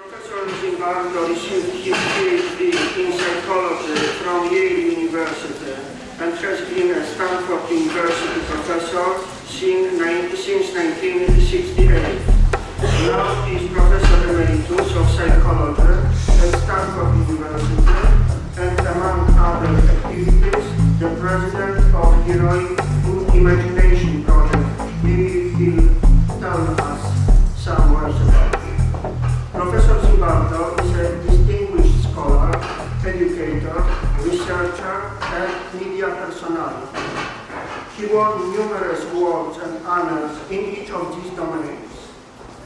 Professor Zimbardo received his PhD in psychology from Yale University and has been a Stanford University professor since 1968. Now he is Professor Emeritus of Psychology at Stanford University and, among other activities, the President of Heroic Imagination Project. Maybe he'll tell us some words about it. Professor Zimbardo is a distinguished scholar, educator, researcher, and media personality. He won numerous awards and honors in each of these domains.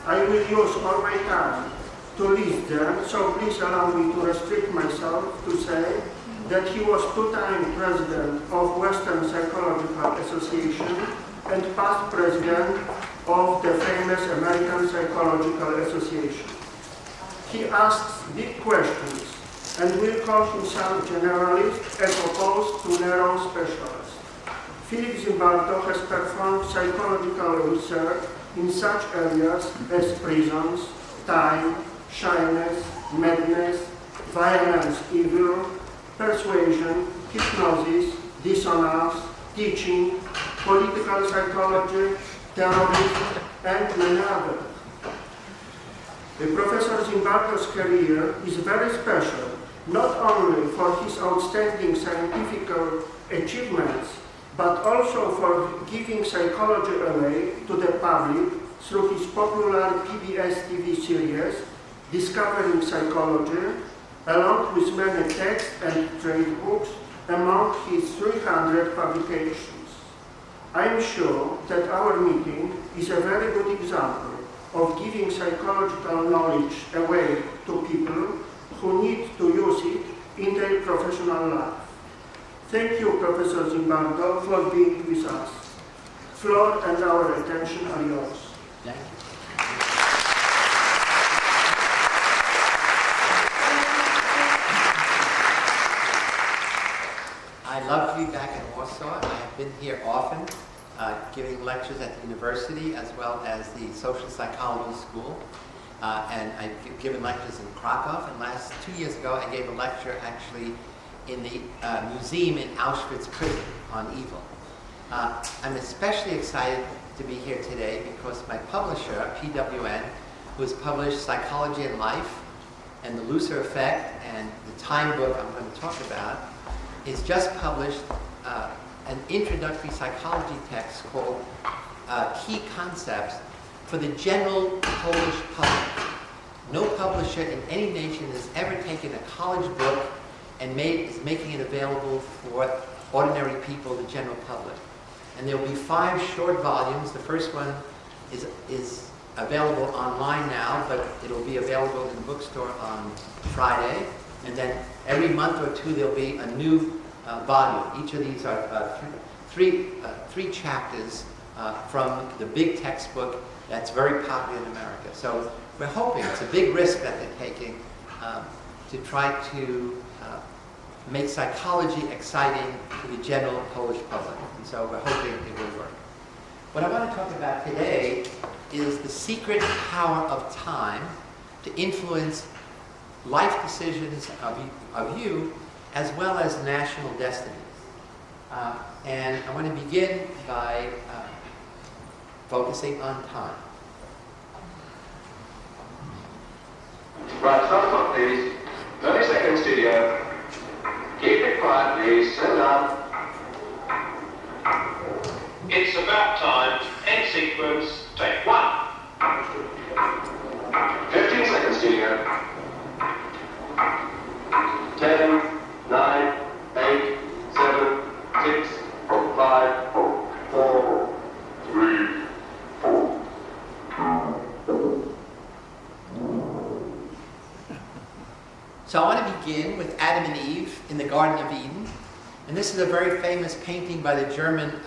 I will use all my time to list them, so please allow me to restrict myself to say that he was two-time president of Western Psychological Association and past president of the famous American Psychological Association. He asks big questions and will call himself generalist as opposed to narrow specialist. Philip Zimbardo has performed psychological research in such areas as prisons, time, shyness, madness, violence, evil, persuasion, hypnosis, dissonance, teaching, political psychology, terrorism, and many others. Professor Zimbardo's career is very special, not only for his outstanding scientific achievements, but also for giving psychology away to the public through his popular PBS TV series, Discovering Psychology, along with many text and trade books among his 300 publications. I am sure that our meeting is a very good example of giving psychological knowledge away to people who need to use it in their professional life. Thank you, Professor Zimbardo, for being with us. Floor and our attention are yours. Thank you. I love to be back in Warsaw. I have been here often, giving lectures at the university as well as the social psychology school. And I've given lectures in Krakow, and 2 years ago I gave a lecture actually in the museum in Auschwitz prison on evil. I'm especially excited to be here today because my publisher, PWN, who has published Psychology and Life and the Lucer Effect and the Time book I'm going to talk about, has just published an introductory psychology text called Key Concepts for the general Polish public. No publisher in any nation has ever taken a college book and is making it available for ordinary people, the general public. And there will be 5 short volumes. The first one is available online now, but it'll be available in the bookstore on Friday. And then every month or 2 there'll be a new volume. Each of these are three chapters from the big textbook that's very popular in America. So we're hoping, it's a big risk that they're taking, to try to make psychology exciting to the general Polish public. And so we're hoping it will work. What I want to talk about today is the secret power of time to influence life decisions of you as well as national destinies. And I want to begin by focusing on time. Right, start clock please. 30 seconds studio. Keep it quiet please, slow down. It's about time. End sequence, take 1. 15 seconds studio. 10, 9, 8, 7, 6, 5, 4, 3, 4. So I want to begin with Adam and Eve in the Garden of Eden. And this is a very famous painting by the German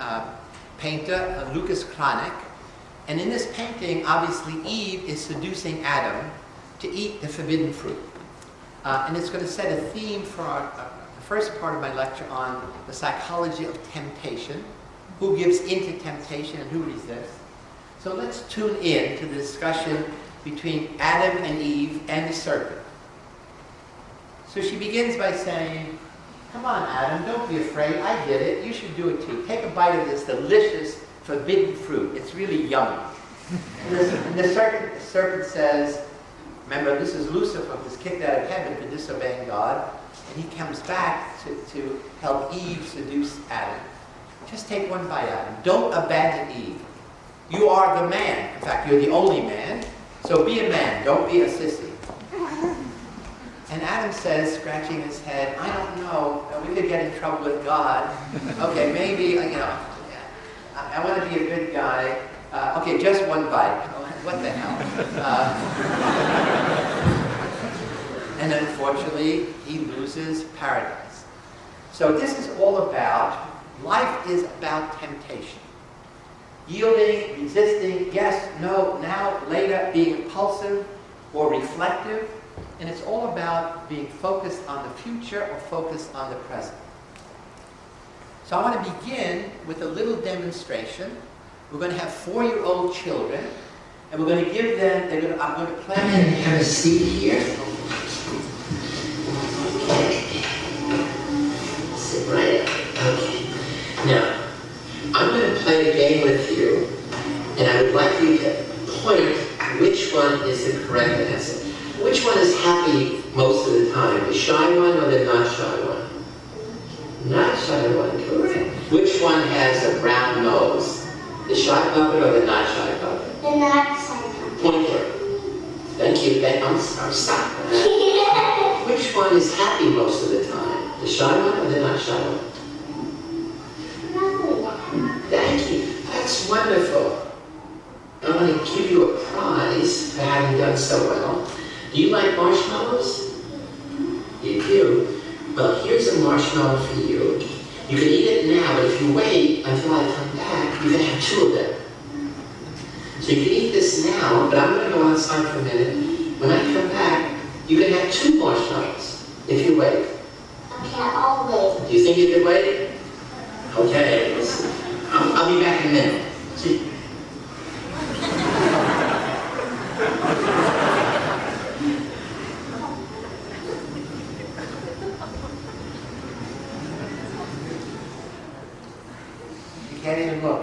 painter, Lucas Cranach. And in this painting, obviously, Eve is seducing Adam to eat the forbidden fruit. And it's going to set a theme for the first part of my lecture on the psychology of temptation, who gives into temptation and who resists. So let's tune in to the discussion between Adam and Eve and the serpent. So she begins by saying, come on, Adam, don't be afraid. I did it. You should do it too. Take a bite of this delicious forbidden fruit. It's really yummy. And the serpent says, remember, this is Lucifer, who's kicked out of heaven for disobeying God. And he comes back to help Eve seduce Adam. Just take one bite, Adam. Don't abandon Eve. You are the man. In fact, you're the only man. So be a man. Don't be a sissy. And Adam says, scratching his head, I don't know. We could get in trouble with God. Okay, maybe, you know, I want to be a good guy. Okay, just one bite. What the hell? And unfortunately, he loses paradise. So this is all about, life is about temptation. Yielding, resisting, yes, no, now, later, being impulsive or reflective. And it's all about being focused on the future or focused on the present. So I want to begin with a little demonstration. We're going to have 4-year-old children, and we're going to give them, I'm going to plan them to have a seat here. Sit right up. Okay. Now, I'm going to play a game with you, and I would like you to point which one is the correct answer. Which one is happy most of the time? The shy one or the not shy one? Not shy one, correct. Which one has a brown nose? The shy puppet or the not shy puppet? The not shy puppet. Pointer. Thank you. I'm sorry. Which one is happy most of the time? The shy one or the not shy one? Thank you. That's wonderful. I want to give you a prize for having done so well. Do you like marshmallows? You do? Well, here's a marshmallow for you. You can eat it now, but if you wait until I come back, you can have 2 of them. So you can eat this now, but I'm going to go outside for a minute. When I come back, you can have 2 marshmallows if you wait. Okay, I'll wait. Do you think you can wait? Okay, I'll be back in a minute. See? You can't even look.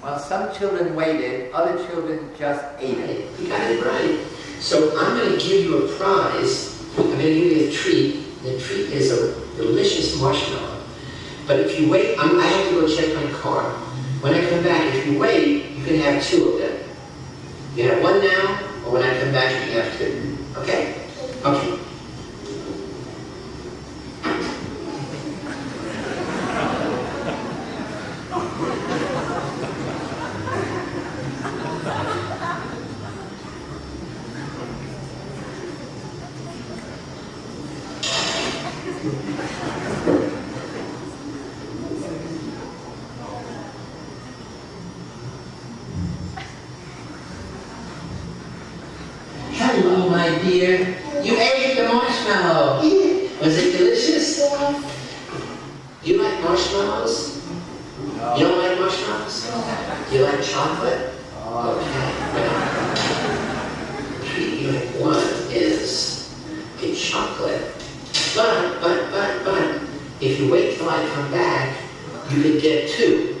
Well, some children waited, other children just ate it. You got it right. So I'm going to give you a prize. I'm going to give you a treat. The treat is a delicious marshmallow. But if you wait, I have to go check my car. When I come back, if you wait, you can have 2 of them. You have 1 now, or when I come back, you can have 2. Okay? Okay. Hello, my dear. You ate the marshmallow. Was it delicious? You like marshmallows? No. You don't like marshmallows? Do you like chocolate? Unit 1 is a chocolate. But, if you wait till I come back, you can get 2.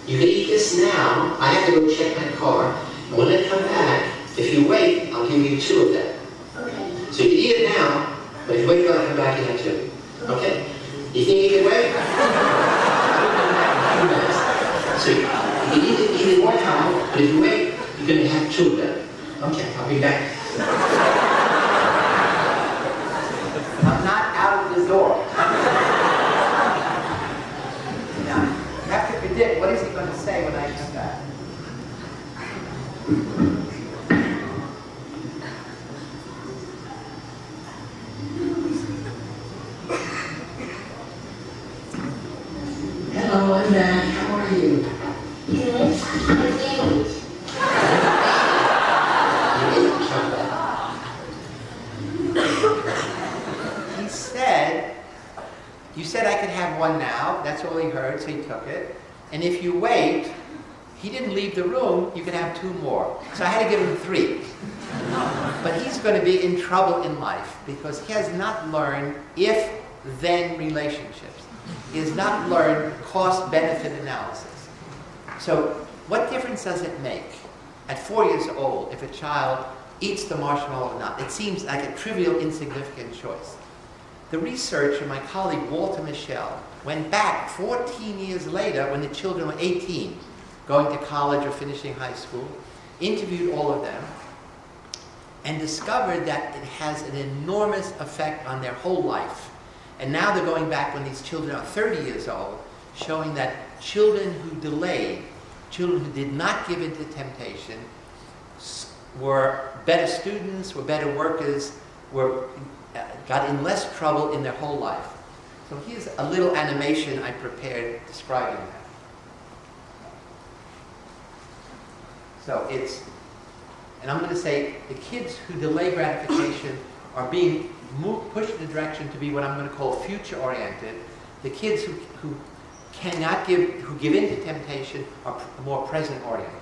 You can eat this now. I have to go check my car. And when I come back, if you wait, I'll give you 2 of them. Okay. So you can eat it now, but if you wait till I come back, you have 2. Okay? You think you can wait? So you can eat it one time, but if you wait, you're going to have 2 of them. Okay, I'll be back. I'm not out of the door. Now, you have to predict, what is he going to say when I come back? Hello, I'm back. How are you? Good. I'm engaged. He said, you said I could have 1 now. That's all he heard, so he took it. And if you wait, he didn't leave the room, you could have 2 more. So I had to give him 3. But he's going to be in trouble in life because he has not learned if-then relationships. He has not learned cost-benefit analysis. So what difference does it make at 4 years old if a child eats the marshmallow or not? It seems like a trivial, insignificant choice. The researcher, my colleague Walter Michel, went back 14 years later when the children were 18, going to college or finishing high school, interviewed all of them, and discovered that it has an enormous effect on their whole life. And now they're going back when these children are 30 years old, showing that children who delayed, children who did not give in to temptation, were better students, were better workers, got in less trouble in their whole life. So here's a little animation I prepared describing that. So and I'm going to say the kids who delay gratification are being pushed in the direction to be what I'm going to call future-oriented. The kids who give in to temptation are more present-oriented.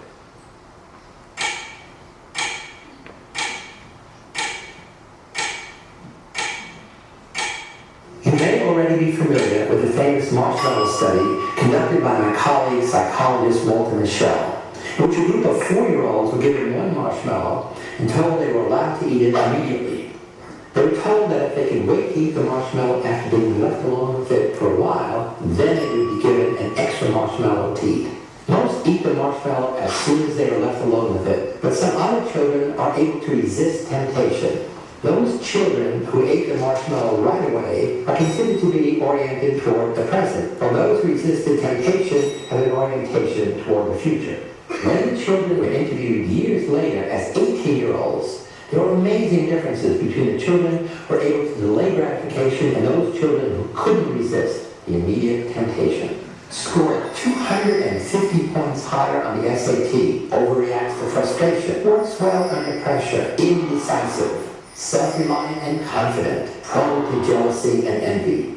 You may already be familiar with the famous marshmallow study conducted by my colleague, psychologist Walter Michel, in which a group of 4-year-olds were given 1 marshmallow and told they were allowed to eat it immediately. They were told that if they could wait to eat the marshmallow after being left alone with it for a while, then they would be given an extra marshmallow to eat. Most eat the marshmallow as soon as they are left alone with it, but some other children are able to resist temptation. Those children who ate the marshmallow right away are considered to be oriented toward the present, while those who resisted temptation have an orientation toward the future. When the children were interviewed years later as 18-year-olds, there were amazing differences between the children who were able to delay gratification and those children who couldn't resist the immediate temptation. Scored 250 points higher on the SAT, overreacts to frustration, works well under pressure, indecisive, self-reliant and confident, prone to jealousy and envy.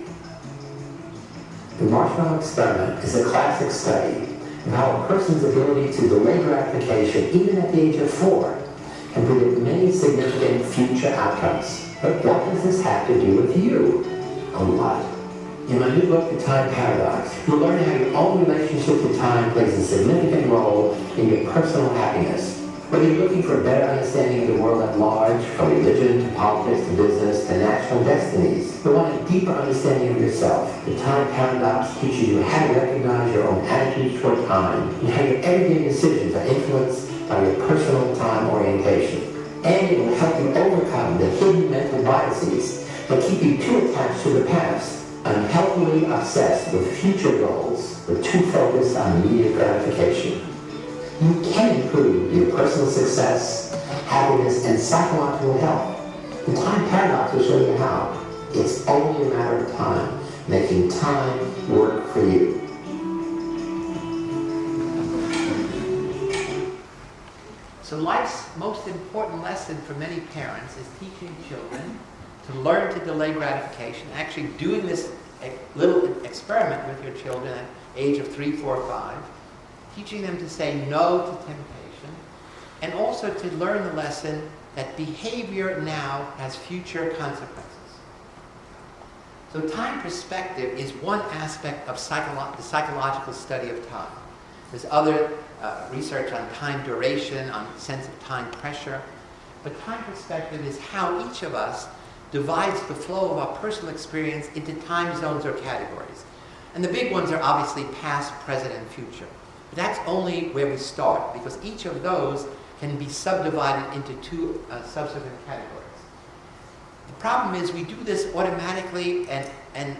The marshmallow experiment is a classic study of how a person's ability to delay gratification, even at the age of 4, can predict many significant future outcomes. But what does this have to do with you? A lot. In my new book, The Time Paradox, you'll learn how your own relationship to time plays a significant role in your personal happiness. Whether you're looking for a better understanding of the world at large, from religion to politics to business to national destinies, you want a deeper understanding of yourself. The Time Paradox teaches you how to recognize your own attitudes toward time and how your everyday decisions are influenced by your personal time orientation. And it will help you overcome the hidden mental biases that keep you too attached to the past, unhealthily obsessed with future goals, but too focused on immediate gratification. You can improve your personal success, happiness, and psychological health. The Time Paradox will show you how. It's only a matter of time, making time work for you. So life's most important lesson for many parents is teaching children to learn to delay gratification, actually doing this little experiment with your children at age of 3, 4, 5, teaching them to say no to temptation, and also to learn the lesson that behavior now has future consequences. So time perspective is one aspect of the psychological study of time. There's other research on time duration, on sense of time pressure, but time perspective is how each of us divides the flow of our personal experience into time zones or categories. And the big ones are obviously past, present, and future. But that's only where we start, because each of those can be subdivided into two subsequent categories. The problem is we do this automatically and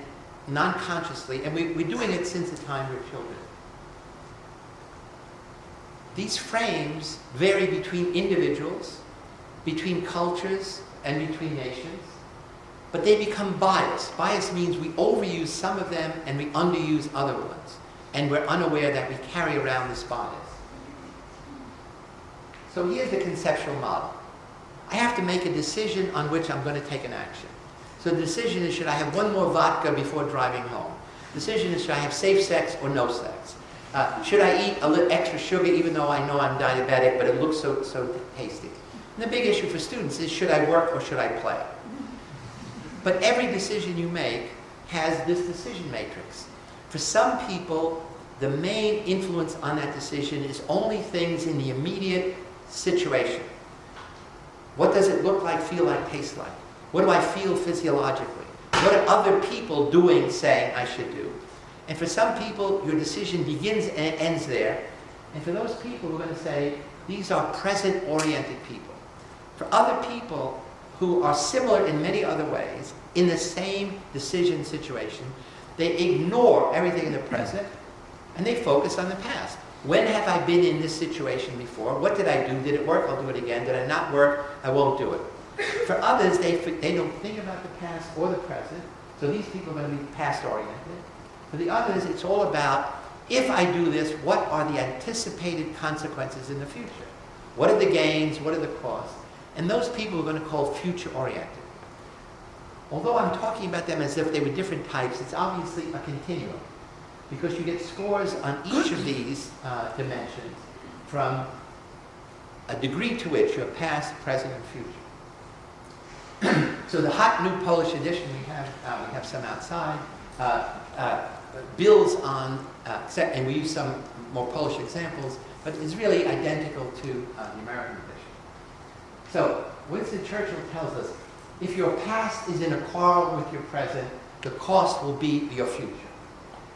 non-consciously, and we're doing it since the time we're children. These frames vary between individuals, between cultures, and between nations, but they become biased. Bias means we overuse some of them and we underuse other ones, and we're unaware that we carry around this bias. So here's the conceptual model. I have to make a decision on which I'm going to take an action. So the decision is, should I have one more vodka before driving home? The decision is, should I have safe sex or no sex? Should I eat a little extra sugar even though I know I'm diabetic, but it looks so tasty? And the big issue for students is, should I work or should I play? But every decision you make has this decision matrix. For some people, the main influence on that decision is only things in the immediate situation. What does it look like, feel like, taste like? What do I feel physiologically? What are other people doing, saying I should do? And for some people, your decision begins and ends there. And for those people, we're going to say, these are present-oriented people. For other people who are similar in many other ways, in the same decision situation, they ignore everything in the present, and they focus on the past. When have I been in this situation before? What did I do? Did it work? I'll do it again. Did I not work? I won't do it. For others, they don't think about the past or the present, so these people are going to be past-oriented. For the others, it's all about, if I do this, what are the anticipated consequences in the future? What are the gains? What are the costs? And those people we're going to call future-oriented. Although I'm talking about them as if they were different types, it's obviously a continuum, because you get scores on each of these dimensions from a degree to which you're past, present, and future. So the hot new Polish edition we have some outside, builds on, and we use some more Polish examples, but is really identical to the American edition. So Winston Churchill tells us, if your past is in a quarrel with your present, the cost will be your future.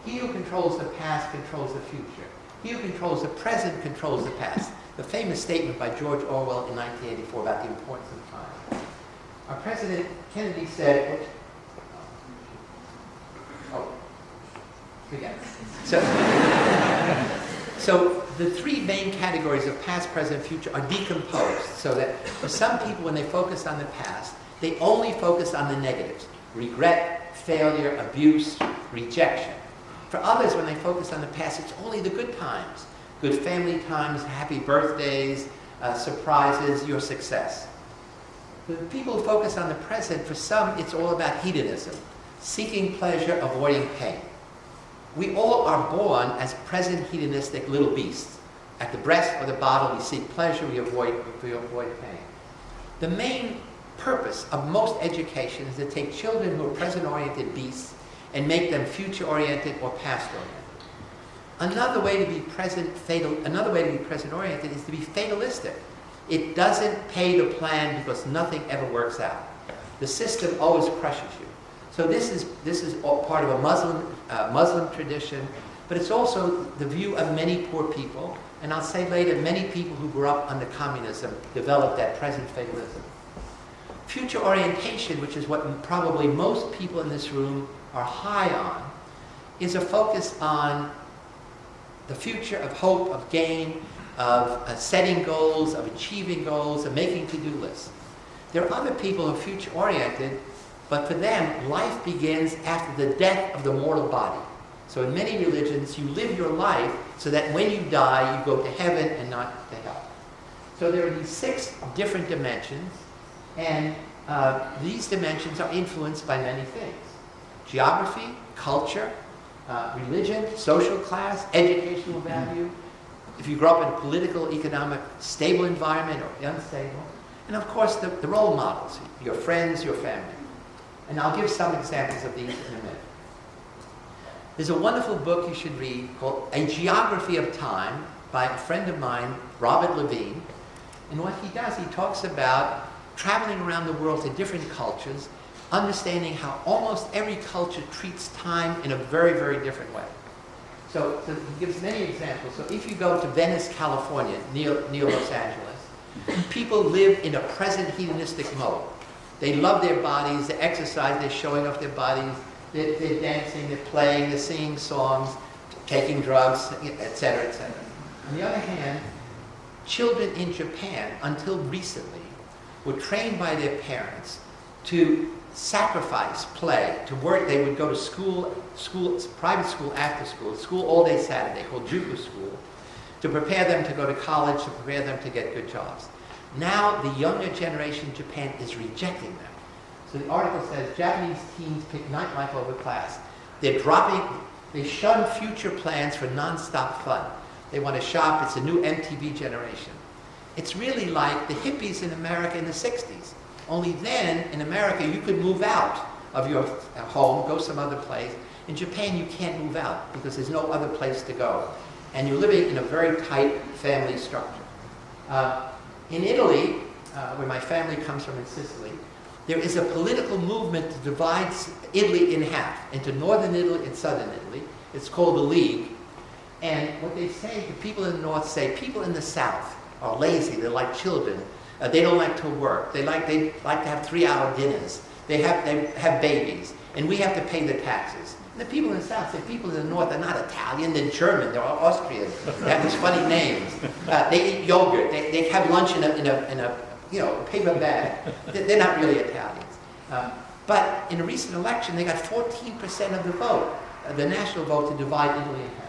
He who controls the past controls the future. He who controls the present controls the past. The famous statement by George Orwell in 1984 about the importance of time. Our President Kennedy said, So the three main categories of past, present, future are decomposed, so that for some people, when they focus on the past, they only focus on the negatives: regret, failure, abuse, rejection. For others, when they focus on the past, it's only the good times: good family times, happy birthdays, surprises, your success. The people who focus on the present, for some, it's all about hedonism, seeking pleasure, avoiding pain. We all are born as present hedonistic little beasts. At the breast or the bottle, we seek pleasure, we avoid pain. The main purpose of most education is to take children who are present-oriented beasts and make them future-oriented or past-oriented. Another way to be present-oriented is to be fatalistic. It doesn't pay to plan because nothing ever works out. The system always crushes you. So this is all part of a Muslim tradition, but it's also the view of many poor people. And I'll say later, many people who grew up under communism developed that present fatalism. Future orientation, which is what probably most people in this room are high on, is a focus on the future of hope, of gain, of setting goals, of achieving goals, of making to-do lists. There are other people who are future-oriented, but for them, life begins after the death of the mortal body. So in many religions, you live your life so that when you die, you go to heaven and not to hell. So there are these 6 different dimensions, and these dimensions are influenced by many things: geography, culture, religion, social class, educational value, if you grow up in a political, economic, stable environment or unstable. And of course, the role models, your friends, your family. And I'll give some examples of these in a minute. There's a wonderful book you should read called A Geography of Time by a friend of mine, Robert Levine. And what he does, he talks about traveling around the world to different cultures, understanding how almost every culture treats time in a very, very different way. So he gives many examples. So if you go to Venice, California, near Los Angeles, people live in a present hedonistic mode. They love their bodies, they exercise, they're showing off their bodies, they're dancing, they're playing, they're singing songs, taking drugs, etc., etc. On the other hand, children in Japan, until recently, were trained by their parents to sacrifice, play, to work. They would go to school, private school after school all day Saturday, called Juku school, to prepare them to go to college, to prepare them to get good jobs. Now the younger generation in Japan is rejecting them. So the article says Japanese teens pick nightlife over class. They shun future plans for non-stop fun. They want to shop. It's a new MTV generation. It's really like the hippies in America in the 60s. Only then, in America, you could move out of your home, go some other place. In Japan, you can't move out because there's no other place to go. And you're living in a very tight family structure. In Italy, where my family comes from in Sicily, there is a political movement to divide Italy in half, into northern Italy and southern Italy. It's called the League. And what they say, the people in the north say, people in the south are lazy, they're like children. They don't like to work. They like to have 3-hour dinners. They have babies, and we have to pay the taxes. And the people in the south say people in the north are not Italian, they're German, they're Austrian. They have these funny names. They eat yogurt. They have lunch in a paper bag. They're not really Italians. But in a recent election, they got 14% of the vote, the national vote, to divide Italy in half.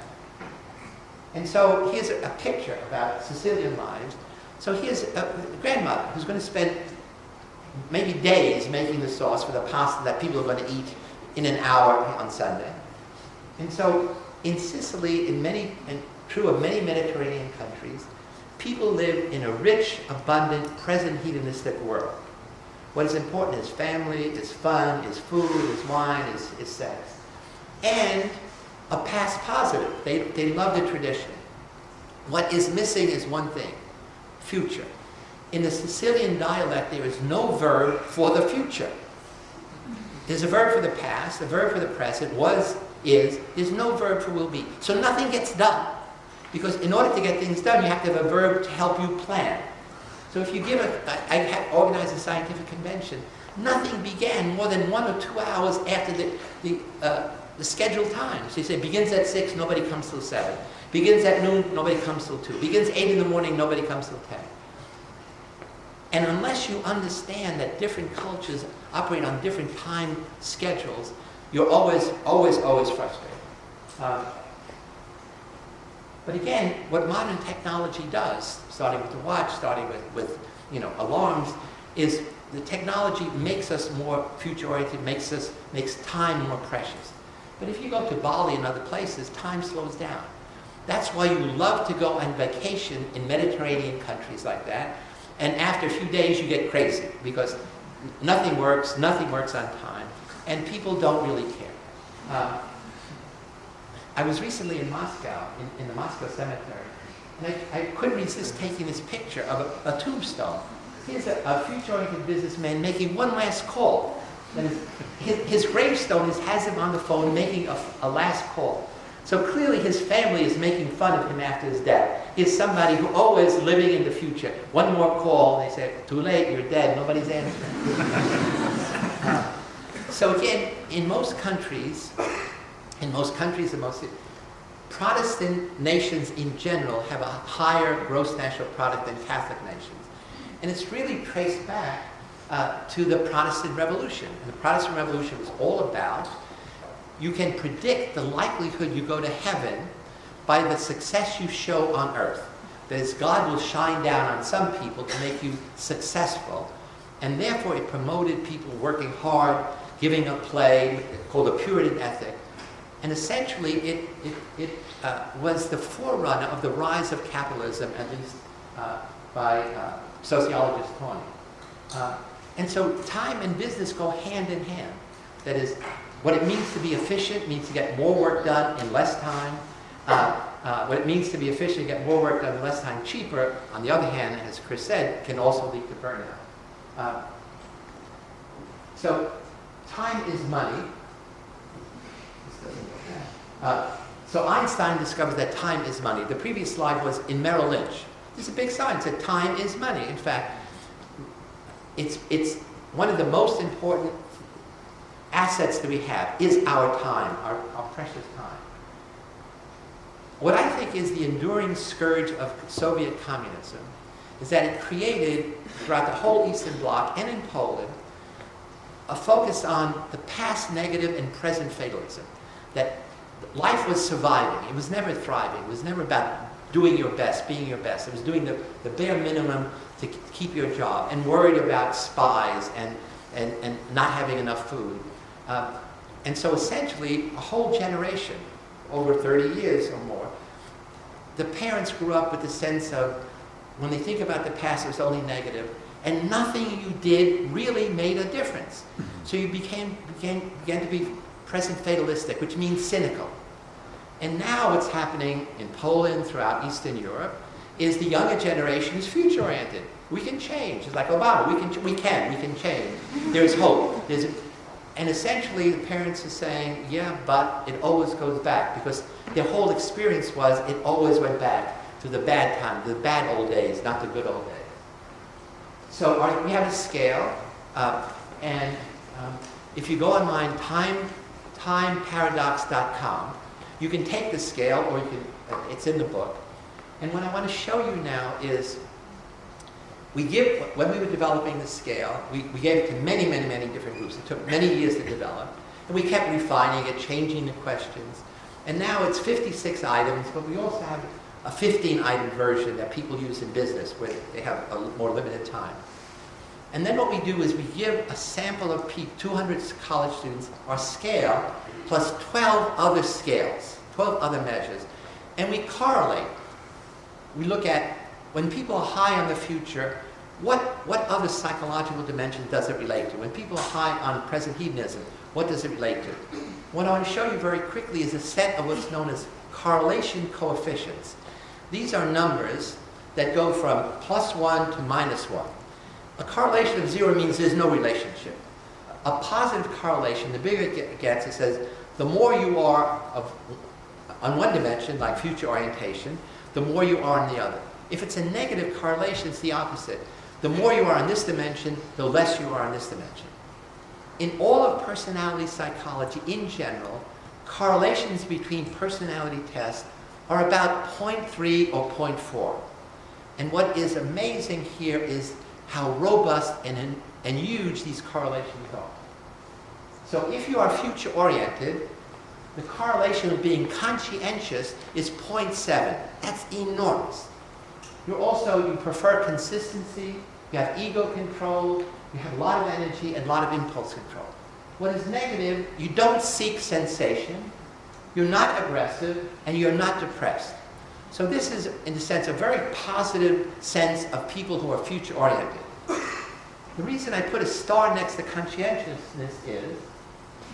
And so here's a picture about Sicilian lives. So here's a grandmother who's going to spend maybe days making the sauce for the pasta that people are going to eat in an hour on Sunday. And so in Sicily, and true of many Mediterranean countries, people live in a rich, abundant, present hedonistic world. What is important is family, is fun, is food, is wine, is sex. And a past positive. They love the tradition. What is missing is one thing. Future. In the Sicilian dialect, there is no verb for the future. There's a verb for the past, a verb for the present, was, is. There's no verb for will be. So nothing gets done. Because in order to get things done, you have to have a verb to help you plan. So if you give I organized a scientific convention, nothing began more than 1 or 2 hours after the scheduled time. So you say, begins at 6, nobody comes till 7. Begins at noon, nobody comes till 2. Begins 8 in the morning, nobody comes till 10. And unless you understand that different cultures operate on different time schedules, you're always frustrated. But again, what modern technology does, starting with the watch, starting with alarms, is the technology makes us more future-oriented, makes time more precious. But if you go to Bali and other places, time slows down. That's why you love to go on vacation in Mediterranean countries like that. And after a few days, you get crazy because nothing works on time, and people don't really care. I was recently in Moscow, in the Moscow cemetery, and I couldn't resist taking this picture of a tombstone. Here's a future-oriented businessman making one last call. That is, his gravestone has him on the phone making a last call. So clearly his family is making fun of him after his death. He's somebody who always living in the future. One more call, they say, too late, you're dead, nobody's answering. So again, in most countries, Protestant nations in general have a higher gross national product than Catholic nations. And it's really traced back to the Protestant Revolution. And the Protestant Revolution was all about, you can predict the likelihood you go to heaven by the success you show on earth. That is, God will shine down on some people to make you successful. And therefore it promoted people working hard, giving up play, called a Puritan ethic. And essentially, it was the forerunner of the rise of capitalism, at least by sociologist Tawney. And so time and business go hand in hand. That is, what it means to be efficient means to get more work done in less time. What it means to be efficient, get more work done in less time cheaper, on the other hand, as Chris said, can also lead to burnout. So time is money. So Einstein discovers that time is money. The previous slide was in Merrill Lynch. There's a big sign that said time is money. In fact, it's one of the most important assets that we have is our time, our precious time. What I think is the enduring scourge of Soviet communism is that it created, throughout the whole Eastern Bloc and in Poland, a focus on the past negative and present fatalism. That life was surviving. It was never thriving. It was never about doing your best, being your best. It was doing the bare minimum to keep your job and worried about spies and not having enough food. And so essentially, a whole generation, over 30 years or more, the parents grew up with the sense of, when they think about the past, it was only negative, and nothing you did really made a difference. So you began to be present fatalistic, which means cynical. And now what's happening in Poland, throughout Eastern Europe, is the younger generation is future-oriented. We can change. It's like Obama, we can change. There's hope. And essentially the parents are saying, yeah, but it always goes back, because their whole experience was it always went back to the bad time, the bad old days, not the good old days. So we have a scale, and if you go online, timeparadox.com, you can take the scale, or you can, it's in the book. And what I want to show you now is, when we were developing the scale, we gave it to many, many, many different groups. It took many years to develop. And we kept refining it, changing the questions. And now it's 56 items, but we also have a 15-item version that people use in business where they have a more limited time. And then what we do is we give a sample of 200 college students our scale plus 12 other scales, 12 other measures. And we correlate. We look at, when people are high on the future, what other psychological dimension does it relate to? When people are high on present hedonism, what does it relate to? What I want to show you very quickly is a set of what's known as correlation coefficients. These are numbers that go from +1 to -1. A correlation of 0 means there's no relationship. A positive correlation, the bigger it gets, it says the more you are on one dimension, like future orientation, the more you are on the other. If it's a negative correlation, it's the opposite. The more you are on this dimension, the less you are on this dimension. In all of personality psychology, in general, correlations between personality tests are about 0.3 or 0.4. And what is amazing here is how robust and huge these correlations are. So if you are future-oriented, the correlation of being conscientious is 0.7. That's enormous. You prefer consistency, you have ego control, you have a lot of energy and a lot of impulse control. What is negative, you don't seek sensation, you're not aggressive, and you're not depressed. So this is, in a sense, a very positive sense of people who are future-oriented. The reason I put a star next to conscientiousness is,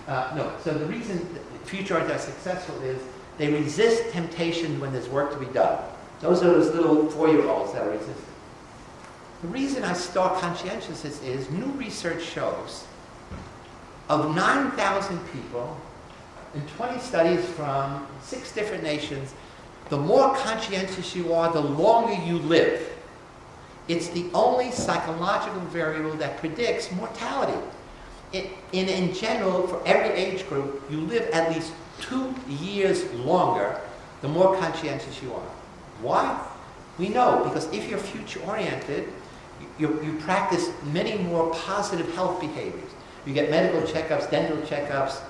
so the reason future-oriented are successful is they resist temptation when there's work to be done. Those are those little 4-year-olds that are resistant. The reason I star conscientiousness is, new research shows, of 9,000 people, in 20 studies from 6 different nations, the more conscientious you are, the longer you live. It's the only psychological variable that predicts mortality. In general, for every age group, you live at least 2 years longer the more conscientious you are. Why? We know, because if you're future-oriented, you practice many more positive health behaviors. You get medical checkups, dental checkups,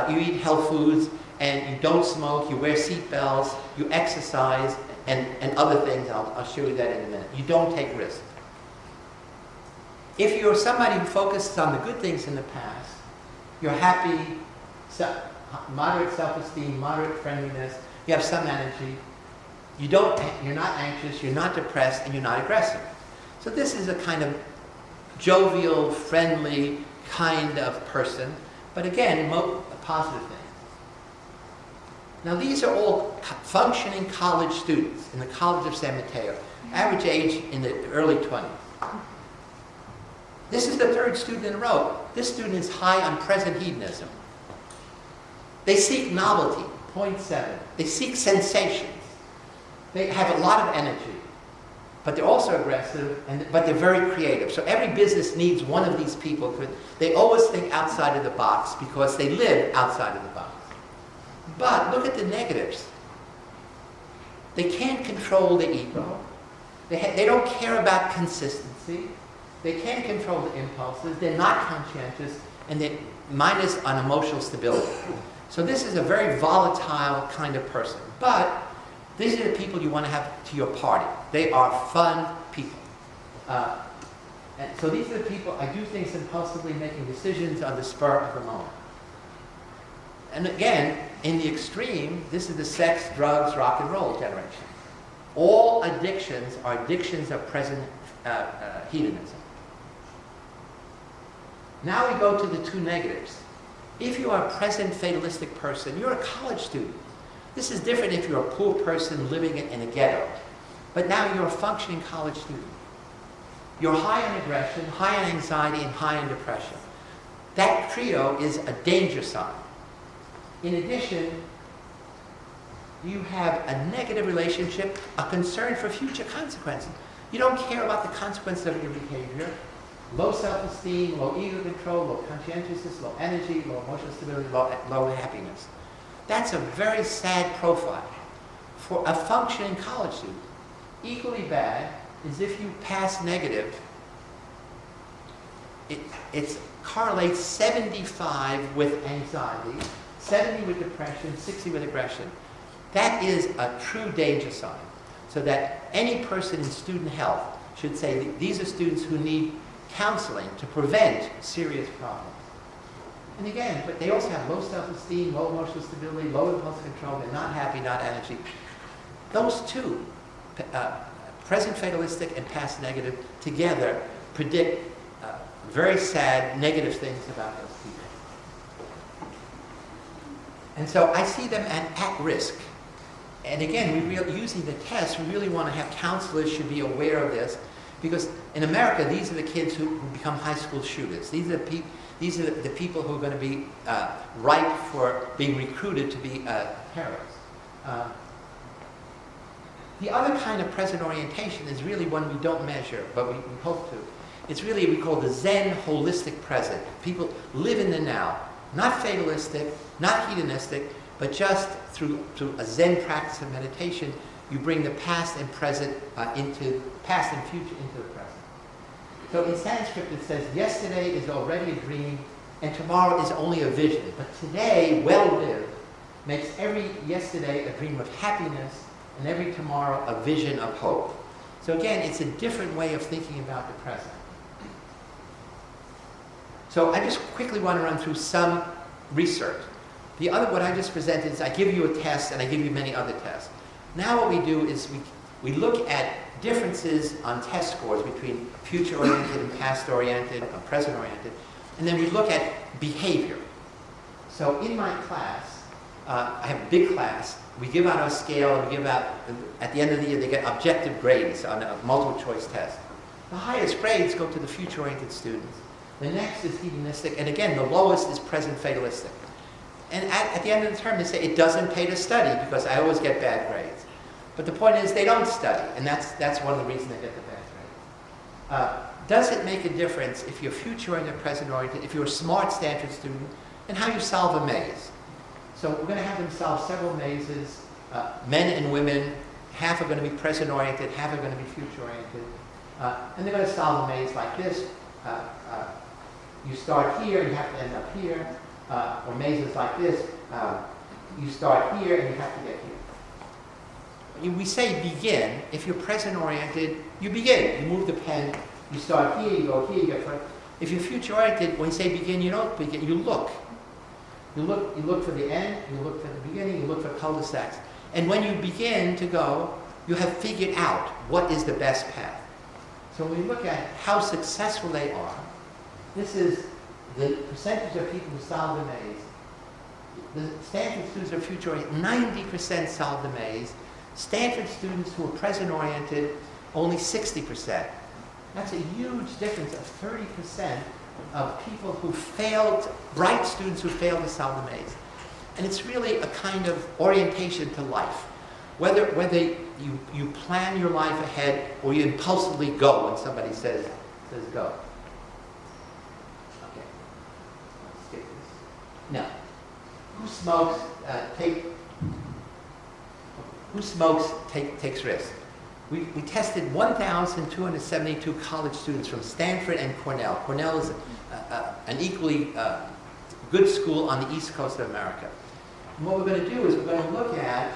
you eat health foods, and you don't smoke, you wear seat belts, you exercise, and other things. I'll show you that in a minute. You don't take risks. If you're somebody who focuses on the good things in the past, you're happy, moderate self-esteem, moderate friendliness, you have some energy, you're not anxious, you're not depressed, and you're not aggressive. So this is a kind of jovial, friendly kind of person, but again, a positive thing. Now these are all functioning college students in the College of San Mateo, average age in the early 20s. This is the third student in a row. This student is high on present hedonism. They seek novelty, 0.7. They seek sensations. They have a lot of energy, but they're also aggressive, but they're very creative. So every business needs one of these people. They always think outside of the box because they live outside of the box. But look at the negatives. They can't control the ego. They don't care about consistency. They can't control the impulses. They're not conscientious, and they're minus on emotional stability. So this is a very volatile kind of person. But these are the people you want to have to your party. They are fun people. And so these are the people I do things impulsively, making decisions on the spur of the moment. And again, in the extreme, this is the sex, drugs, rock and roll generation. All addictions are addictions of present hedonism. Now we go to the two negatives. If you are a present fatalistic person, you're a college student. This is different if you're a poor person living in a ghetto. But now you're a functioning college student. You're high on aggression, high on anxiety, and high on depression. That trio is a danger sign. In addition, you have a negative relationship, a concern for future consequences. You don't care about the consequences of your behavior. Low self-esteem, low ego control, low conscientiousness, low energy, low emotional stability, low happiness. That's a very sad profile for a functioning college student. Equally bad is if you pass negative, it correlates 75 with anxiety, 70 with depression, 60 with aggression. That is a true danger sign. So that any person in student health should say these are students who need counseling to prevent serious problems. And again, but they also have low self-esteem, low emotional stability, low impulse control, they're not happy, not energy. Those two, present fatalistic and past negative, together predict very sad, negative things about those people. And so I see them at risk. And again, using the test, we really want to have counselors should be aware of this, because in America, these are the kids who become high school shooters. These are the people who are going to be ripe for being recruited to be terrorists. The other kind of present orientation is really one we don't measure, but we hope to. It's really we call the Zen holistic present. People live in the now, not fatalistic, not hedonistic, but just through a Zen practice of meditation, you bring the past and present past and future into the present. So in Sanskrit it says, yesterday is already a dream, and tomorrow is only a vision. But today, well lived, makes every yesterday a dream of happiness, and every tomorrow a vision of hope. So again, it's a different way of thinking about the present. So I just quickly want to run through some research. What I just presented is I give you a test and I give you many other tests. Now what we do is we look at differences on test scores between future-oriented and past-oriented, or present-oriented, and then we look at behavior. So in my class, I have a big class. We give out a scale, and we give out, at the end of the year, they get objective grades on a multiple-choice test. The highest grades go to the future-oriented students. The next is hedonistic, and again, the lowest is present fatalistic. And at the end of the term, they say, it doesn't pay to study because I always get bad grades. But the point is, they don't study, and that's one of the reasons they get the bad grades. Does it make a difference if you're future-oriented, present-oriented, if you're a smart Stanford student, and how you solve a maze? So we're going to have them solve several mazes, men and women. Half are going to be present-oriented, half are going to be future-oriented. And they're going to solve a maze like this. You start here, you have to end up here. Or mazes like this, you start here and you have to get here. We say begin. If you're present-oriented, you begin. You move the pen, you start here, you go here, you get front. If you're future-oriented, when you say begin, you don't begin, you look. You look for the end, you look for the beginning, you look for cul-de-sacs. And when you begin to go, you have figured out what is the best path. So when we look at how successful they are, this is the percentage of people who solve the maze. The Stanford students are future-oriented, 90% solve the maze. Stanford students who are present-oriented, only 60%. That's a huge difference of 30% of people who failed, bright students who failed to solve the maze. And it's really a kind of orientation to life. Whether you plan your life ahead or you impulsively go when somebody says go. Okay, let's skip this. Now, who smokes takes risks. We tested 1,272 college students from Stanford and Cornell. Cornell is an equally good school on the East Coast of America. And what we're going to do is we're going to look at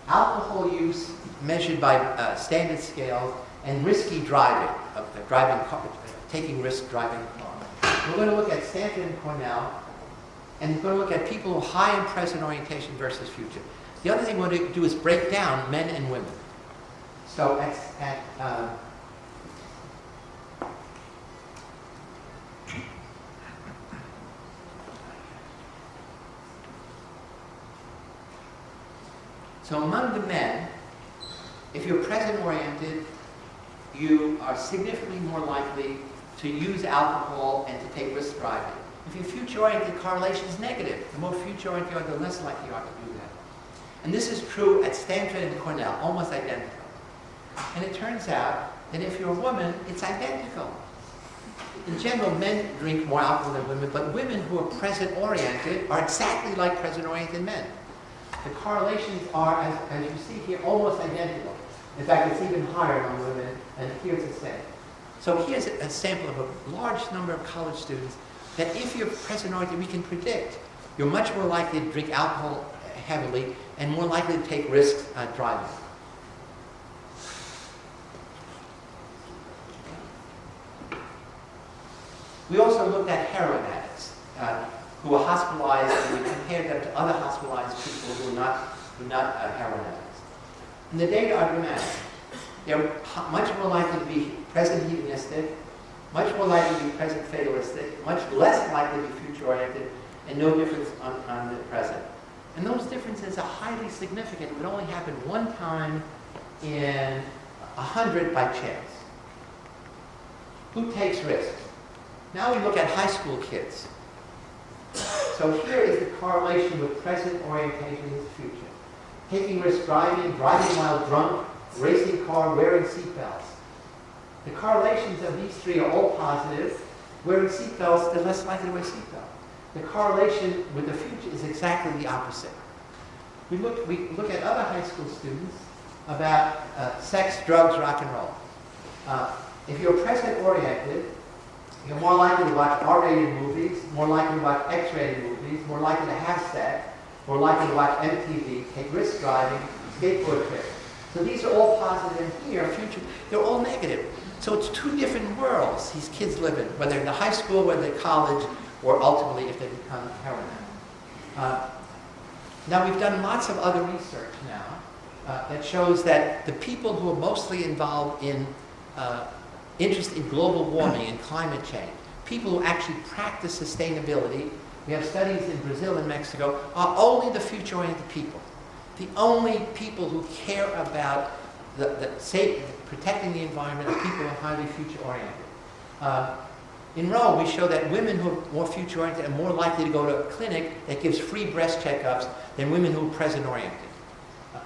alcohol use measured by standard scales and risky driving, taking risk driving a car. We're going to look at Stanford and Cornell, and we're going to look at people who are high in present orientation versus future. The other thing we're going to do is break down men and women. So so among the men, if you're present-oriented, you are significantly more likely to use alcohol and to take risk driving. If you're future-oriented, the correlation is negative. The more future-oriented you are, the less likely you are to do that. And this is true at Stanford and Cornell, almost identical. And it turns out that if you're a woman, it's identical. In general, men drink more alcohol than women, but women who are present-oriented are exactly like present-oriented men. The correlations are, as you see here, almost identical. In fact, it's even higher among women, and here it's the same. So here's a sample of a large number of college students that if you're present-oriented, we can predict you're much more likely to drink alcohol heavily and more likely to take risks driving. We also looked at heroin addicts who were hospitalized, and we compared them to other hospitalized people who are not heroin addicts. And the data are dramatic. They're much more likely to be present hedonistic, much more likely to be present fatalistic, much less likely to be future-oriented, and no difference on the present. And those differences are highly significant. It would only happen one time in 100 by chance. Who takes risks? Now we look at high school kids. So here is the correlation with present orientation in the future. Taking risk driving, driving while drunk, racing car, wearing seatbelts. The correlations of these three are all positive. Wearing seatbelts, they're less likely to wear seatbelts. The correlation with the future is exactly the opposite. We look at other high school students about sex, drugs, rock and roll. If you're present-oriented, you're more likely to watch R-rated movies, more likely to watch X-rated movies, more likely to have sex, more likely to watch MTV, take risk driving, skateboard trips. So these are all positive, and here, future, they're all negative. So it's two different worlds these kids live in, whether in the high school, whether in college, or ultimately if they become heroin addicts. Now we've done lots of other research now that shows that the people who are mostly involved in interest in global warming and climate change, people who actually practice sustainability, we have studies in Brazil and Mexico, are only the future-oriented people. The only people who care about protecting the environment are people who are highly future-oriented. In Rome, we show that women who are more future-oriented are more likely to go to a clinic that gives free breast checkups than women who are present-oriented.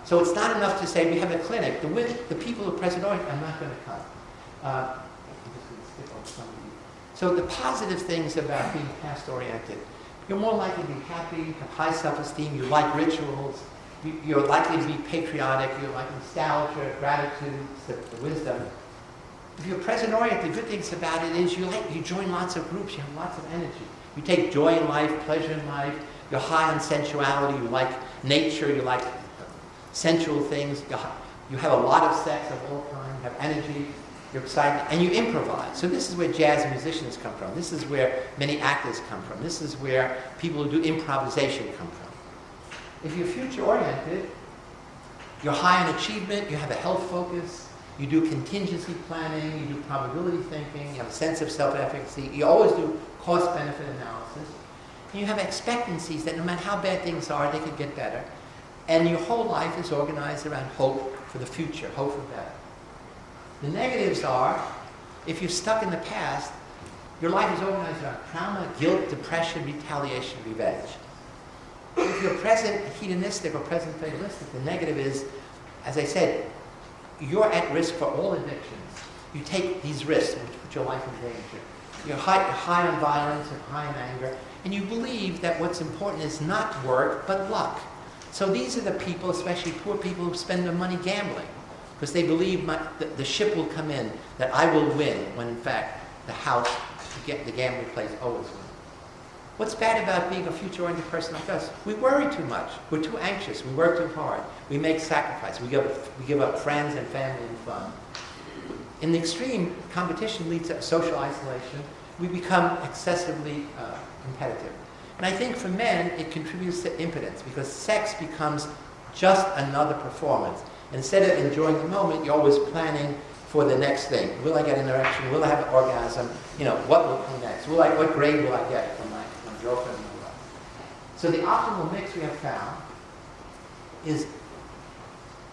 So it's not enough to say we have a clinic. The people who are present-oriented are not going to come. I'm just going to skip over some of these. So the positive things about being past-oriented, you're more likely to be happy, have high self-esteem, you like rituals, you're likely to be patriotic, you like nostalgia, gratitude, the wisdom. If you're present-oriented, the good things about it is you join lots of groups, you have lots of energy. You take joy in life, pleasure in life, you're high on sensuality, you like nature, you like sensual things, you have a lot of sex of all kinds, you have energy, you're excited, and you improvise. So this is where jazz musicians come from. This is where many actors come from. This is where people who do improvisation come from. If you're future-oriented, you're high on achievement, you have a health focus, you do contingency planning, you do probability thinking, you have a sense of self-efficacy, you always do cost-benefit analysis, and you have expectancies that no matter how bad things are, they could get better. And your whole life is organized around hope for the future, hope for better. The negatives are, if you're stuck in the past, your life is organized around trauma, guilt, depression, retaliation, revenge. If you're present hedonistic or present fatalistic, the negative is, as I said, you're at risk for all addictions. You take these risks, which put your life in danger. You're high on violence and high on anger, and you believe that what's important is not work, but luck. So these are the people, especially poor people, who spend their money gambling, because they believe the ship will come in, that I will win, when in fact the house, the gambling place always wins. What's bad about being a future-oriented person like us? We worry too much. We're too anxious. We work too hard. We make sacrifices. We give up friends and family and fun. In the extreme, competition leads to social isolation. We become excessively competitive. And I think for men, it contributes to impotence, because sex becomes just another performance. Instead of enjoying the moment, you're always planning for the next thing. Will I get an erection? Will I have an orgasm? You know, what will come next? What grade will I get from my girlfriend? So the optimal mix we have found is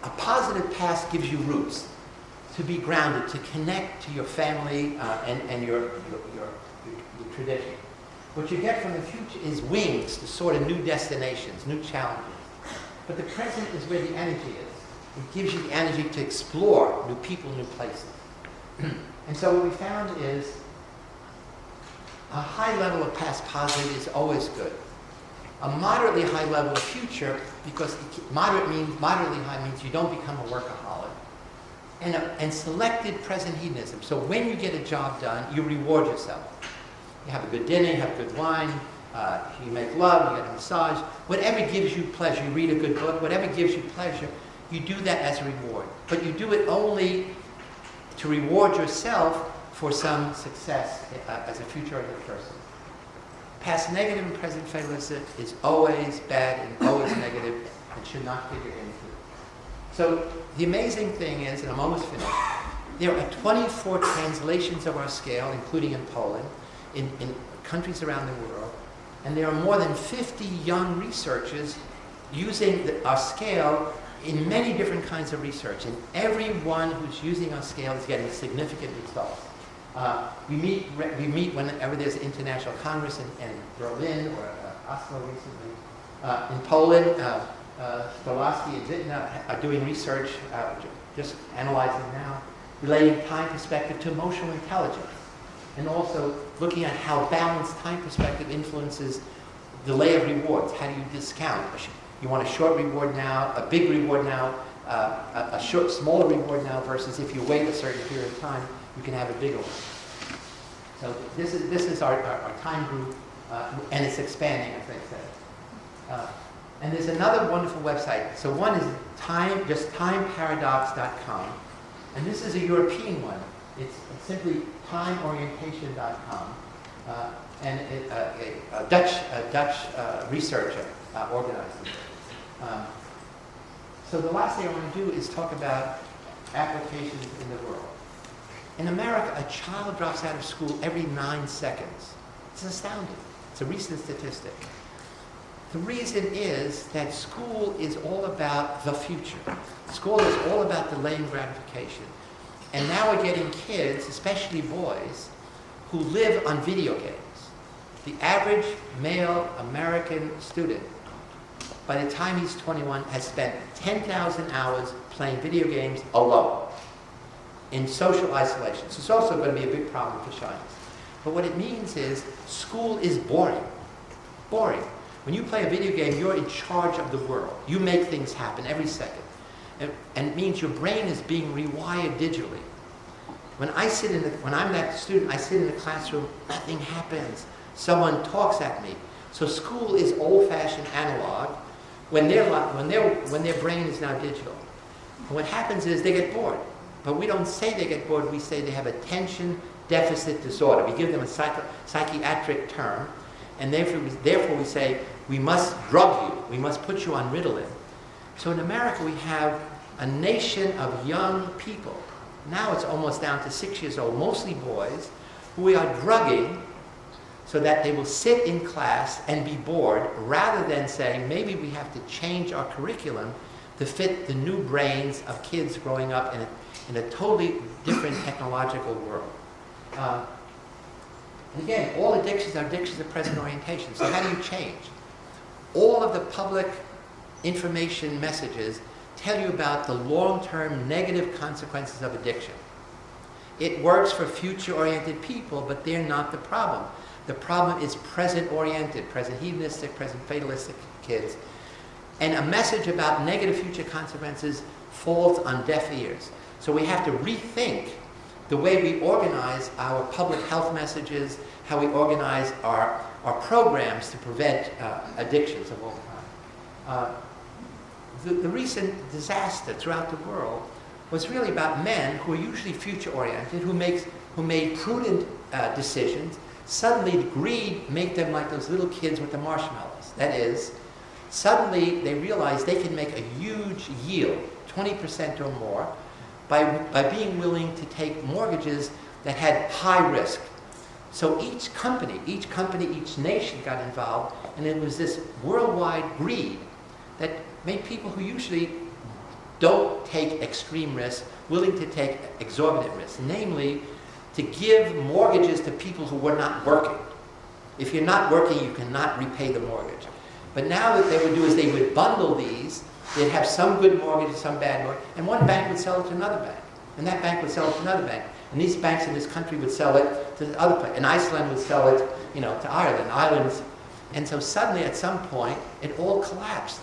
a positive past gives you roots to be grounded, to connect to your family and your tradition. What you get from the future is wings to sort of new destinations, new challenges. But the present is where the energy is. It gives you the energy to explore new people, new places. And so what we found is a high level of past positive is always good. A moderately high level of future, because moderately high means you don't become a workaholic. And selected present hedonism. So when you get a job done, you reward yourself. You have a good dinner, you have good wine, you make love, you get a massage. Whatever gives you pleasure, you read a good book, whatever gives you pleasure, you do that as a reward. But you do it only to reward yourself for some success as a future-oriented person. Past negative and present fatalism is always bad and always negative and should not figure into it. So the amazing thing is, and I'm almost finished, there are 24 translations of our scale, including in Poland, in countries around the world, and there are more than 50 young researchers using our scale in many different kinds of research, and everyone who's using our scale is getting significant results. We meet whenever there's an international congress in Berlin or Oslo recently. In Poland, Stolowski and Zitna are doing research, just analyzing now, relating time perspective to emotional intelligence, and also looking at how balanced time perspective influences delay of rewards. How do you discount? You want a short reward now, a big reward now, a smaller reward now, versus if you wait a certain period of time, you can have a bigger one. So this is our time group, and it's expanding, as I said. And there's another wonderful website. So one is just timeparadox.com, and this is a European one. It's simply timeorientation.com, and a Dutch researcher organized it. So the last thing I want to do is talk about applications in the world. In America, a child drops out of school every 9 seconds. It's astounding. It's a recent statistic. The reason is that school is all about the future. School is all about delaying gratification. And now we're getting kids, especially boys, who live on video games. The average male American student, by the time he's 21, has spent 10,000 hours playing video games alone in social isolation. So it's also going to be a big problem for shyness. But what it means is school is boring. Boring. When you play a video game, you're in charge of the world. You make things happen every second. And it means your brain is being rewired digitally. When I'm that student, I sit in the classroom, nothing happens. Someone talks at me. So school is old-fashioned analog when their brain is now digital. And what happens is they get bored. but we don't say they get bored, we say they have attention deficit disorder. We give them a psychiatric term, and therefore we say, we must drug you, we must put you on Ritalin. So in America we have a nation of young people, now it's almost down to 6 years old, mostly boys, who we are drugging so that they will sit in class and be bored, rather than saying, maybe we have to change our curriculum to fit the new brains of kids growing up in a totally different technological world. And again, all addictions are addictions of present orientation. So how do you change? All of the public information messages tell you about the long-term negative consequences of addiction. It works for future-oriented people, but they're not the problem. The problem is present-oriented, present hedonistic, present fatalistic kids. And a message about negative future consequences falls on deaf ears. So we have to rethink the way we organize our public health messages, how we organize our programs to prevent addictions of all kinds. The recent disaster throughout the world was really about men who are usually future-oriented, who made prudent decisions. Suddenly, greed made them like those little kids with the marshmallows. That is, suddenly they realized they can make a huge yield, 20% or more, by being willing to take mortgages that had high risk. So each company, each nation got involved, and it was this worldwide greed that made people who usually don't take extreme risks willing to take exorbitant risks, namely to give mortgages to people who were not working. If you're not working, you cannot repay the mortgage. But now what they would do is they would bundle these. They'd have some good mortgages, some bad mortgages, and one bank would sell it to another bank, and that bank would sell it to another bank, and these banks in this country would sell it to the other place, and Iceland would sell it, to Ireland. And so suddenly, at some point, it all collapsed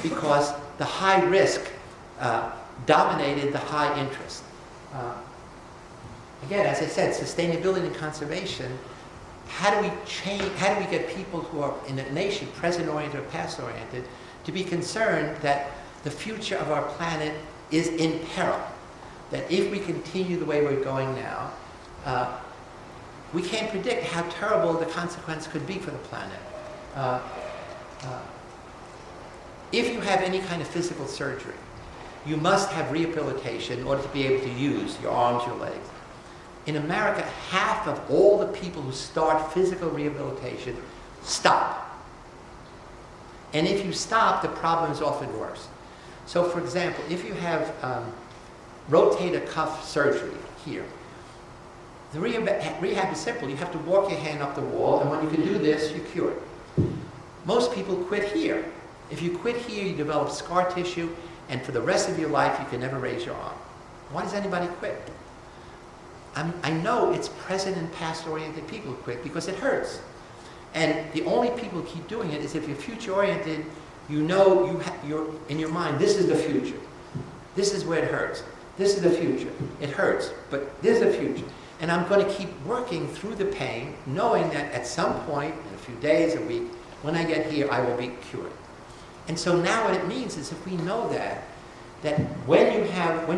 because the high risk dominated the high interest. Again, as I said, sustainability and conservation. How do we change? How do we get people who are in a nation, present-oriented or past-oriented, to be concerned that the future of our planet is in peril? That if we continue the way we're going now, we can't predict how terrible the consequence could be for the planet. If you have any kind of physical surgery, you must have rehabilitation in order to be able to use your arms, your legs. In America, half of all the people who start physical rehabilitation stop. And if you stop, the problem is often worse. So for example, if you have rotator cuff surgery here, the rehab is simple. You have to walk your hand up the wall, and when you can do this, you're cured. Most people quit here. If you quit here, you develop scar tissue, and for the rest of your life, you can never raise your arm. Why does anybody quit? I know it's present and past-oriented people who quit because it hurts. And the only people who keep doing it is if you're future-oriented, you're in your mind, this is the future. This is where it hurts. This is the future. It hurts, but this is the future. And I'm going to keep working through the pain, knowing that at some point, in a few days, a week, when I get here, I will be cured. And so now what it means is if we know that when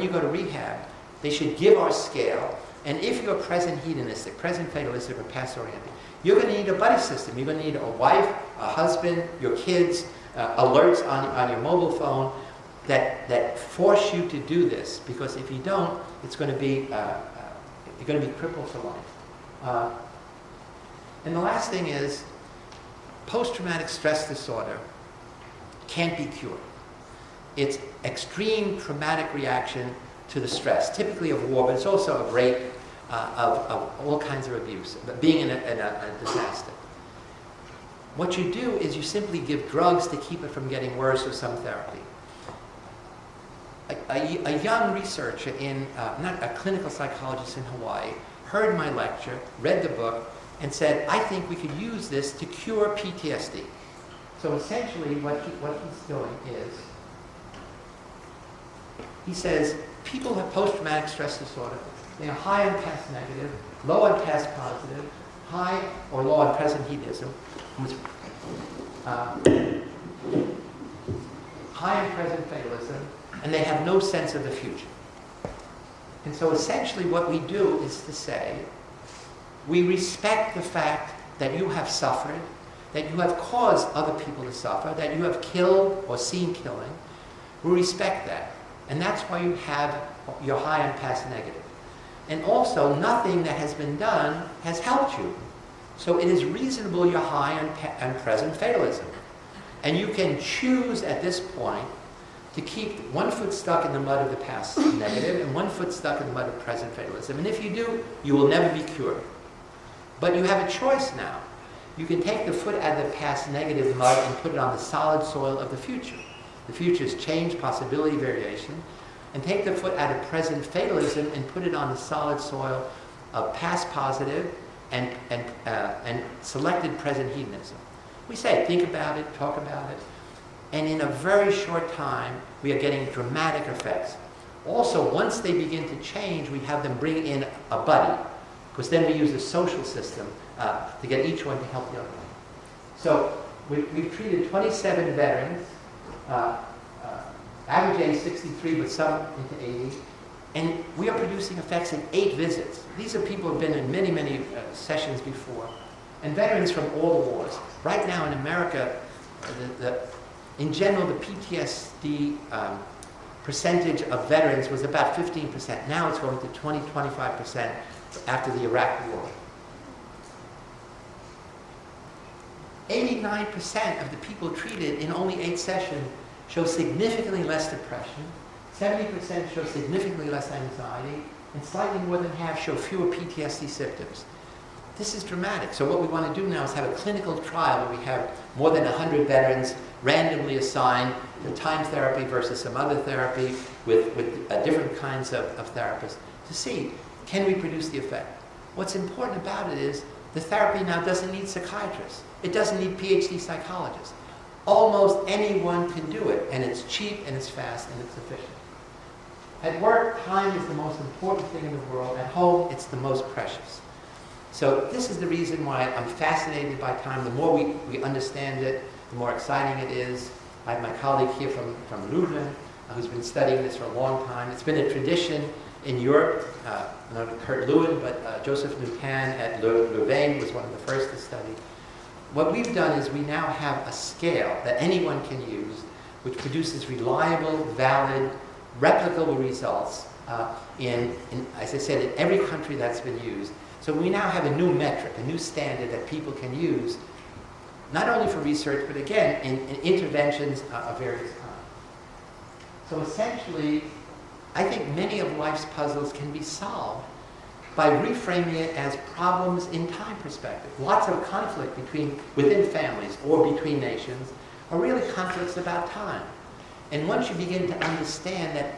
you go to rehab, they should give our scale. And if you're present hedonistic, present fatalistic, or past-oriented, you're going to need a buddy system. You're going to need a wife, a husband, your kids, alerts on your mobile phone that force you to do this. Because if you don't, it's going to be you're going to be crippled for life. And the last thing is, post-traumatic stress disorder can't be cured. It's extreme traumatic reaction to the stress, typically of war, but it's also of rape, of all kinds of abuse, but being in a disaster. What you do is you simply give drugs to keep it from getting worse, or some therapy. A young researcher, not a clinical psychologist in Hawaii, heard my lecture, read the book, and said, I think we could use this to cure PTSD. So essentially what he's doing is, he says, people have post-traumatic stress disorder. They are high on past negative, low on past positive, high or low on present hedonism, high on present fatalism, and they have no sense of the future. And so essentially what we do is to say, we respect the fact that you have suffered, that you have caused other people to suffer, that you have killed or seen killing. We respect that. And that's why you have your high and past negative. And also, nothing that has been done has helped you. So it is reasonable your high and present fatalism. And you can choose at this point to keep one foot stuck in the mud of the past negative and one foot stuck in the mud of present fatalism. And if you do, you will never be cured. But you have a choice now. You can take the foot out of the past negative mud and put it on the solid soil of the future. The future is change, possibility, variation. And take the foot out of present fatalism and put it on the solid soil of past positive and selected present hedonism. We say, think about it, talk about it. And in a very short time, we are getting dramatic effects. Also, once they begin to change, we have them bring in a buddy, because then we use the social system to get each one to help the other one. So we've treated 27 veterans, average age 63, but some into 80. And we are producing effects in 8 visits. These are people who have been in many, many sessions before. And veterans from all the wars. Right now in America, in general, the PTSD percentage of veterans was about 15%. Now it's going to 20-25% after the Iraq War. 89% of the people treated in only 8 sessions show significantly less depression, 70% show significantly less anxiety, and slightly more than half show fewer PTSD symptoms. This is dramatic. So what we want to do now is have a clinical trial where we have more than 100 veterans randomly assigned to time therapy versus some other therapy with different kinds of therapists to see, can we produce the effect? What's important about it is the therapy now doesn't need psychiatrists. It doesn't need PhD psychologists. Almost anyone can do it, and it's cheap, and it's fast, and it's efficient. At work, time is the most important thing in the world. At home, it's the most precious. So this is the reason why I'm fascinated by time. The more we understand it, the more exciting it is. I have my colleague here from Louvain, who's been studying this for a long time. It's been a tradition in Europe, not Kurt Lewin, but Joseph Nutan at Louvain was one of the first to study. What we've done is we now have a scale that anyone can use, which produces reliable, valid, replicable results in, as I said, in every country that's been used. So we now have a new metric, a new standard that people can use, not only for research, but again, in interventions of various kinds. So essentially, I think many of life's puzzles can be solved by reframing it as problems in time perspective. Lots of conflict within families or between nations are really conflicts about time. And once you begin to understand that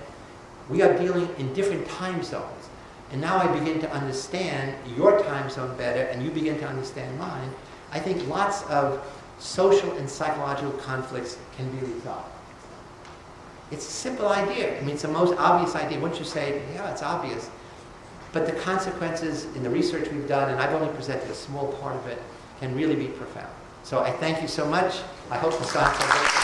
we are dealing in different time zones, and now I begin to understand your time zone better, and you begin to understand mine, I think lots of social and psychological conflicts can be resolved. It's a simple idea. I mean, it's the most obvious idea. Once you say, yeah, it's obvious, but the consequences in the research we've done, and I've only presented a small part of it, can really be profound. So I thank you so much. I hope the science will work.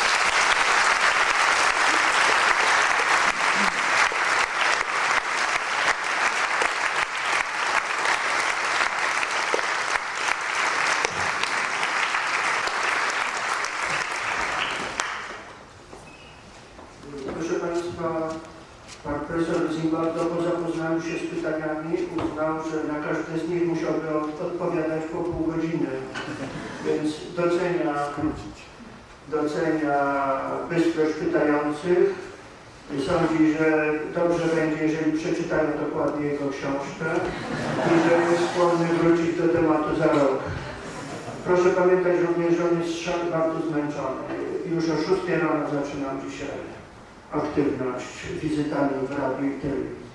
Proszę Państwa, pan profesor Zimbardo po zapoznaniu się z pytaniami uznał, że na każde z nich musiałby odpowiadać po pół godziny, więc docenia bystrość pytających. Sądzi, że dobrze będzie, jeżeli przeczytają dokładnie jego książkę i że jest skłonny wrócić do tematu za rok. Proszę pamiętać również, że on jest bardzo zmęczony. Już o 6 rano zaczynam dzisiaj aktywność wizytami w radiu i telewizji.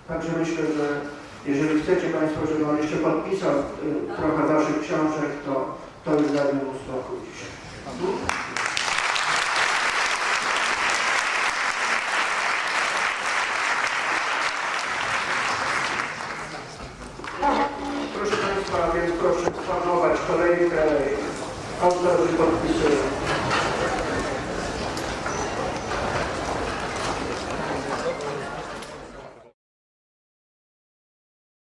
Także myślę, że jeżeli chcecie Państwo, żeby on jeszcze podpisał trochę Waszych książek, to już damy mu spokój dzisiaj. Proszę Państwa, więc proszę sformować kolejkę. Autorzy podpisują.